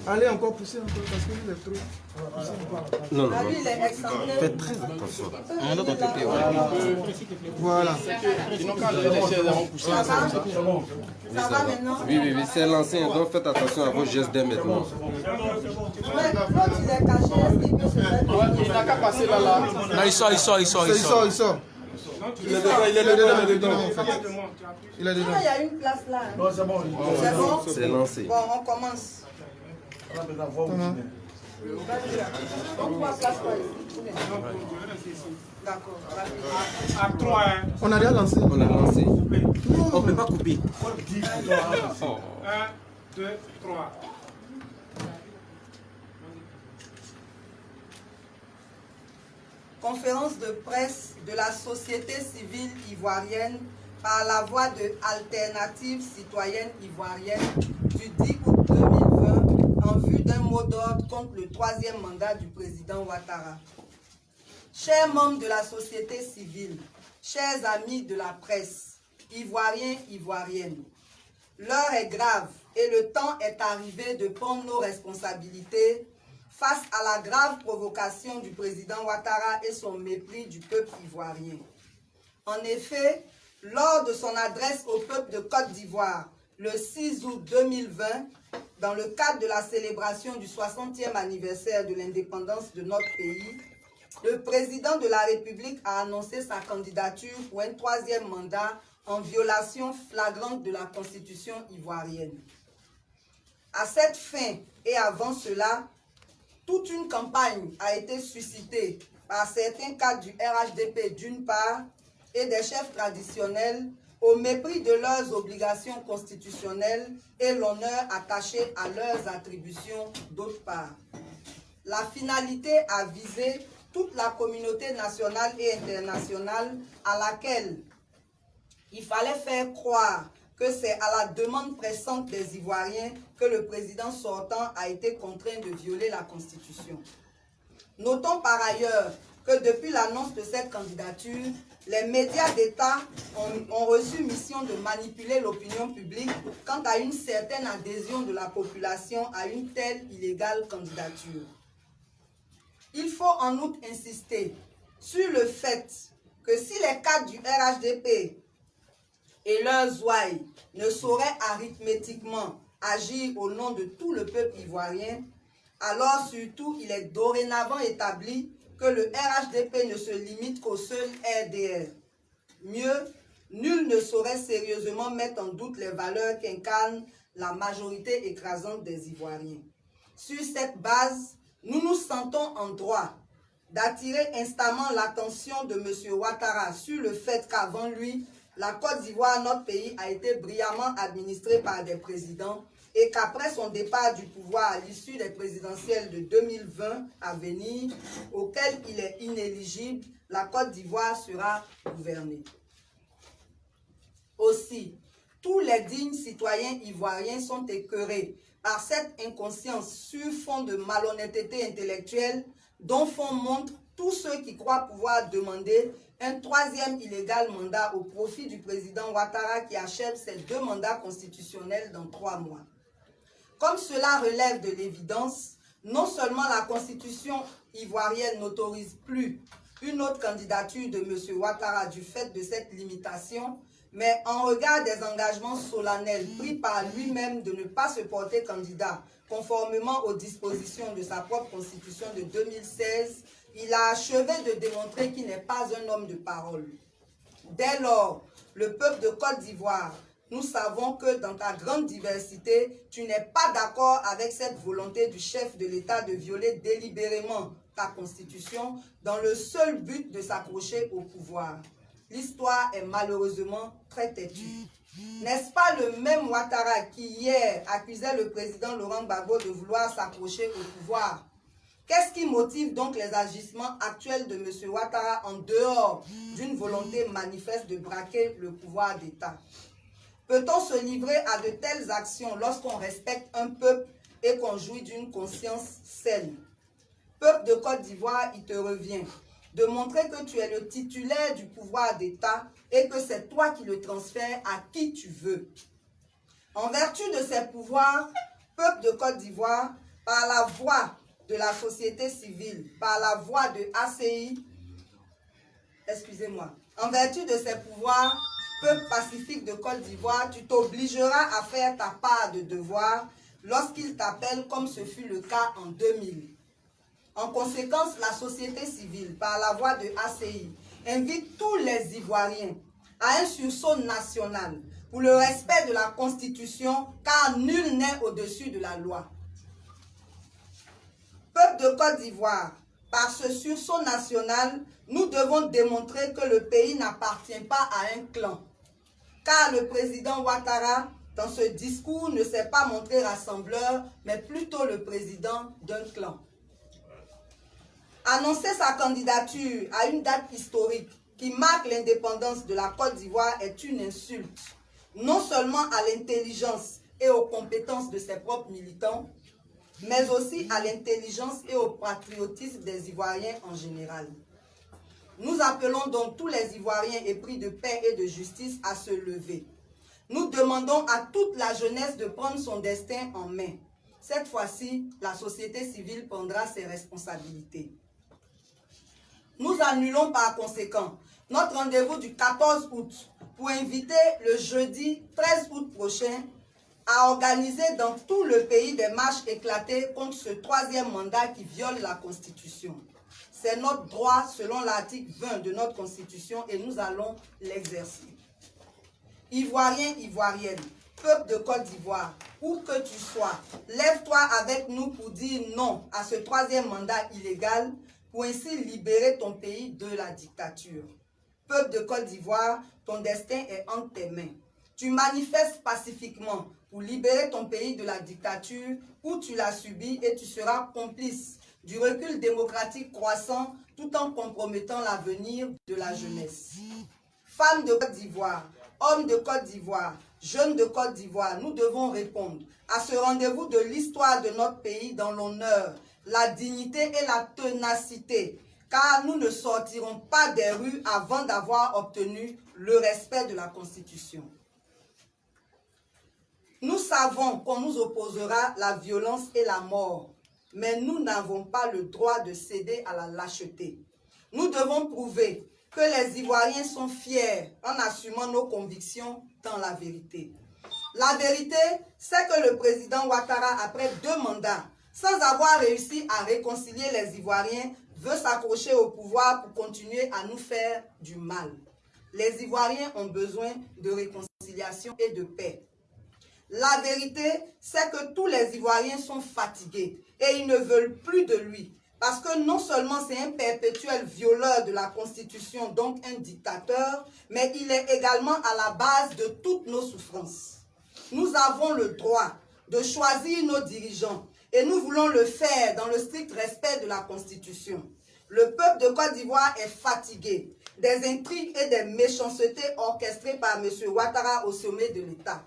Allez encore pousser encore parce que lui est trop. Non, Ah, lui, il est extraordinaire. faites très attention. On doit compter. Voilà. Sinon, quand les chaises vont pousser, Ça va? Oui, Ça va maintenant? Oui, c'est l'ancien, donc faites attention à vos gestes dès maintenant. Mais quand il est caché, est-ce qu'il peut se mettre? il n'a qu'à passer là. Là, il sort. Il sort. Il est dedans, en fait. Il est Sinon, dedans. il y a une place là. Hein. Non, c'est bon. C'est bon? C'est lancé. Bon, on commence. On voit place quoi ici? D'accord. À 3, hein. On a déjà lancé. On a lancé. On ne peut pas couper. 1, 2, 3. Conférence de presse de la société civile ivoirienne par la voix de Alternative citoyenne ivoirienne du 10 août 2020 en vue d'un mot d'ordre contre le 3e mandat du président Ouattara. Chers membres de la société civile, chers amis de la presse, ivoiriens, ivoiriennes, l'heure est grave et le temps est arrivé de prendre nos responsabilités face à la grave provocation du président Ouattara et son mépris du peuple ivoirien. En effet, lors de son adresse au peuple de Côte d'Ivoire, le 6 août 2020, dans le cadre de la célébration du 60e anniversaire de l'indépendance de notre pays, le président de la République a annoncé sa candidature pour un 3e mandat en violation flagrante de la Constitution ivoirienne. À cette fin et avant cela, toute une campagne a été suscitée par certains cadres du RHDP d'une part et des chefs traditionnels au mépris de leurs obligations constitutionnelles et l'honneur attaché à leurs attributions d'autre part. La finalité a visé toute la communauté nationale et internationale à laquelle il fallait faire croire que c'est à la demande pressante des Ivoiriens que le président sortant a été contraint de violer la Constitution. Notons par ailleurs que depuis l'annonce de cette candidature, les médias d'État ont reçu mission de manipuler l'opinion publique quant à une certaine adhésion de la population à une telle illégale candidature. Il faut en outre insister sur le fait que si les cadres du RHDP et leurs ouailles ne sauraient arithmétiquement agir au nom de tout le peuple ivoirien, alors surtout il est dorénavant établi que le RHDP ne se limite qu'au seul RDR. Mieux, nul ne saurait sérieusement mettre en doute les valeurs qu'incarne la majorité écrasante des Ivoiriens. Sur cette base, nous nous sentons en droit d'attirer instamment l'attention de M. Ouattara sur le fait qu'avant lui, la Côte d'Ivoire, notre pays, a été brillamment administrée par des présidents et qu'après son départ du pouvoir à l'issue des présidentielles de 2020 à venir, auxquelles il est inéligible, la Côte d'Ivoire sera gouvernée. Aussi, tous les dignes citoyens ivoiriens sont écœurés par cette inconscience sur fond de malhonnêteté intellectuelle dont font montre tous ceux qui croient pouvoir demander un 3e illégal mandat au profit du président Ouattara qui achève ses 2 mandats constitutionnels dans 3 mois. Comme cela relève de l'évidence, non seulement la Constitution ivoirienne n'autorise plus une autre candidature de M. Ouattara du fait de cette limitation, mais en regard des engagements solennels pris par lui-même de ne pas se porter candidat conformément aux dispositions de sa propre Constitution de 2016, il a achevé de démontrer qu'il n'est pas un homme de parole. Dès lors, le peuple de Côte d'Ivoire, nous savons que dans ta grande diversité, tu n'es pas d'accord avec cette volonté du chef de l'État de violer délibérément ta Constitution dans le seul but de s'accrocher au pouvoir. L'histoire est malheureusement très têtue. N'est-ce pas le même Ouattara qui hier accusait le président Laurent Gbagbo de vouloir s'accrocher au pouvoir? Qu'est-ce qui motive donc les agissements actuels de M. Ouattara en dehors d'une volonté manifeste de braquer le pouvoir d'État? Peut-on se livrer à de telles actions lorsqu'on respecte un peuple et qu'on jouit d'une conscience saine? Peuple de Côte d'Ivoire, il te revient de montrer que tu es le titulaire du pouvoir d'État et que c'est toi qui le transfères à qui tu veux. En vertu de ces pouvoirs, peuple de Côte d'Ivoire, par la voix de la société civile, par la voix de ACI, excusez-moi, en vertu de ses pouvoirs, peuple pacifique de Côte d'Ivoire, tu t'obligeras à faire ta part de devoir lorsqu'il t'appelle comme ce fut le cas en 2000. En conséquence, la société civile, par la voix de ACI, invite tous les Ivoiriens à un sursaut national pour le respect de la Constitution, car nul n'est au-dessus de la loi. Peuple de Côte d'Ivoire, par ce sursaut national, nous devons démontrer que le pays n'appartient pas à un clan. Car le président Ouattara, dans ce discours, ne s'est pas montré rassembleur, mais plutôt le président d'un clan. Annoncer sa candidature à une date historique qui marque l'indépendance de la Côte d'Ivoire est une insulte, non seulement à l'intelligence et aux compétences de ses propres militants, mais aussi à l'intelligence et au patriotisme des Ivoiriens en général. Nous appelons donc tous les Ivoiriens épris de paix et de justice à se lever. Nous demandons à toute la jeunesse de prendre son destin en main. Cette fois-ci, la société civile prendra ses responsabilités. Nous annulons par conséquent notre rendez-vous du 14 août pour inviter le jeudi 13 août prochain à organiser dans tout le pays des marches éclatées contre ce troisième mandat qui viole la Constitution. C'est notre droit selon l'article 20 de notre Constitution et nous allons l'exercer. Ivoiriens, Ivoiriennes, peuple de Côte d'Ivoire, où que tu sois, lève-toi avec nous pour dire non à ce troisième mandat illégal pour ainsi libérer ton pays de la dictature. Peuple de Côte d'Ivoire, ton destin est entre tes mains. Tu manifestes pacifiquement pour libérer ton pays de la dictature où tu l'as subi et tu seras complice du recul démocratique croissant tout en compromettant l'avenir de la jeunesse. Femmes de Côte d'Ivoire, hommes de Côte d'Ivoire, jeunes de Côte d'Ivoire, nous devons répondre à ce rendez-vous de l'histoire de notre pays dans l'honneur, la dignité et la ténacité, car nous ne sortirons pas des rues avant d'avoir obtenu le respect de la Constitution. Nous savons qu'on nous opposera la violence et la mort, mais nous n'avons pas le droit de céder à la lâcheté. Nous devons prouver que les Ivoiriens sont fiers en assumant nos convictions dans la vérité. La vérité, c'est que le président Ouattara, après 2 mandats, sans avoir réussi à réconcilier les Ivoiriens, veut s'accrocher au pouvoir pour continuer à nous faire du mal. Les Ivoiriens ont besoin de réconciliation et de paix. La vérité, c'est que tous les Ivoiriens sont fatigués et ils ne veulent plus de lui. Parce que non seulement c'est un perpétuel violeur de la Constitution, donc un dictateur, mais il est également à la base de toutes nos souffrances. Nous avons le droit de choisir nos dirigeants et nous voulons le faire dans le strict respect de la Constitution. Le peuple de Côte d'Ivoire est fatigué des intrigues et des méchancetés orchestrées par M. Ouattara au sommet de l'État.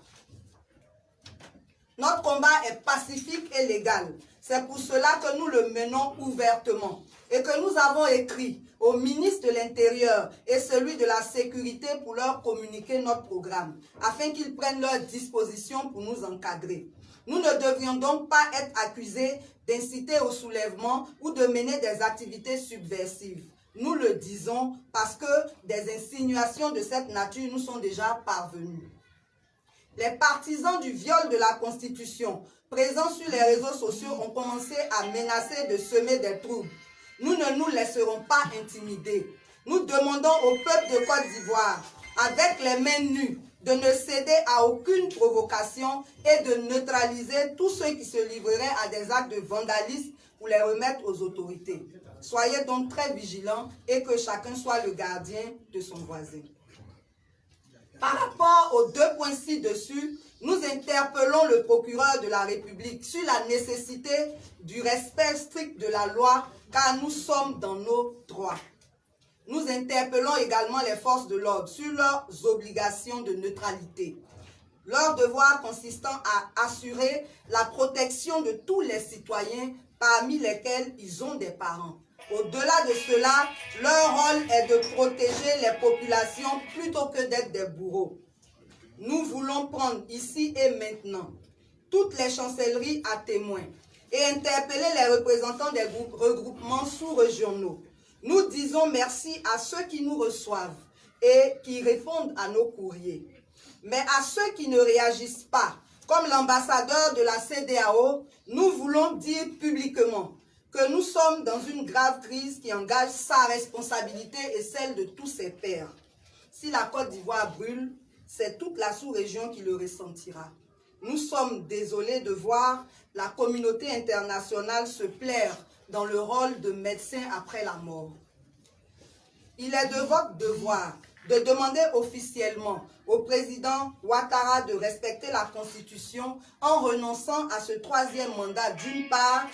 Notre combat est pacifique et légal. C'est pour cela que nous le menons ouvertement et que nous avons écrit au ministre de l'Intérieur et celui de la Sécurité pour leur communiquer notre programme, afin qu'ils prennent leurs dispositions pour nous encadrer. Nous ne devrions donc pas être accusés d'inciter au soulèvement ou de mener des activités subversives. Nous le disons parce que des insinuations de cette nature nous sont déjà parvenues. Les partisans du viol de la Constitution présents sur les réseaux sociaux ont commencé à menacer de semer des troubles. Nous ne nous laisserons pas intimider. Nous demandons au peuple de Côte d'Ivoire, avec les mains nues, de ne céder à aucune provocation et de neutraliser tous ceux qui se livreraient à des actes de vandalisme pour les remettre aux autorités. Soyez donc très vigilants et que chacun soit le gardien de son voisin. Par rapport aux 2 points ci-dessus, nous interpellons le procureur de la République sur la nécessité du respect strict de la loi, car nous sommes dans nos droits. Nous interpellons également les forces de l'ordre sur leurs obligations de neutralité. Leur devoir consistant à assurer la protection de tous les citoyens, parmi lesquels ils ont des parents. Au-delà de cela, leur rôle est de protéger les populations plutôt que d'être des bourreaux. Nous voulons prendre ici et maintenant toutes les chancelleries à témoin et interpeller les représentants des regroupements sous-régionaux. Nous disons merci à ceux qui nous reçoivent et qui répondent à nos courriers. Mais à ceux qui ne réagissent pas, comme l'ambassadeur de la CEDEAO, nous voulons dire publiquement que nous sommes dans une grave crise qui engage sa responsabilité et celle de tous ses pairs. Si la Côte d'Ivoire brûle, c'est toute la sous-région qui le ressentira. Nous sommes désolés de voir la communauté internationale se plaire dans le rôle de médecin après la mort. Il est de votre devoir de demander officiellement au président Ouattara de respecter la Constitution en renonçant à ce troisième mandat d'une part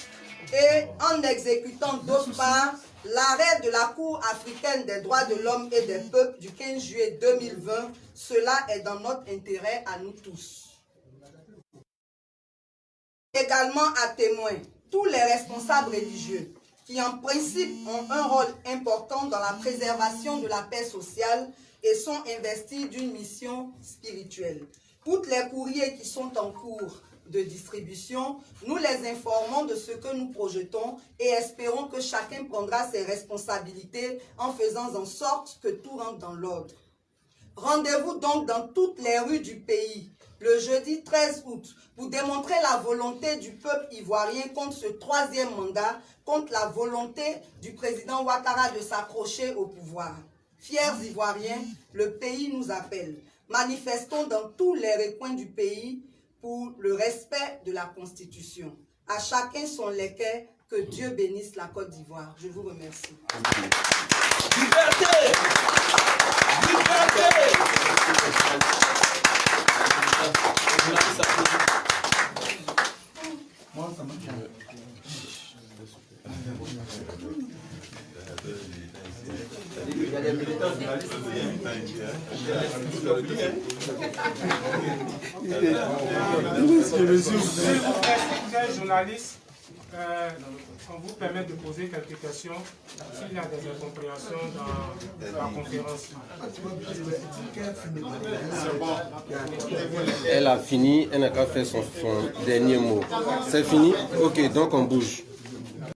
et en exécutant d'autre part l'arrêt de la Cour africaine des droits de l'homme et des peuples du 15 juillet 2020. Cela est dans notre intérêt à nous tous. Également à témoin tous les responsables religieux qui en principe ont un rôle important dans la préservation de la paix sociale et sont investis d'une mission spirituelle. Outre les courriers qui sont en cours de distribution, nous les informons de ce que nous projetons et espérons que chacun prendra ses responsabilités en faisant en sorte que tout rentre dans l'ordre. Rendez-vous donc dans toutes les rues du pays le jeudi 13 août pour démontrer la volonté du peuple ivoirien contre ce troisième mandat, contre la volonté du président Ouattara de s'accrocher au pouvoir. Fiers Ivoiriens, le pays nous appelle. Manifestons dans tous les recoins du pays pour le respect de la Constitution. À chacun son léquet, que Dieu bénisse la Côte d'Ivoire. Je vous remercie. Liberté! Liberté! Il y a des militants journalistes. Chers journalistes, on vous permet de poser quelques questions s'il y a des incompréhensions dans la conférence. Elle a fini, elle n'a qu'à faire son dernier mot. C'est fini? Ok, donc on bouge.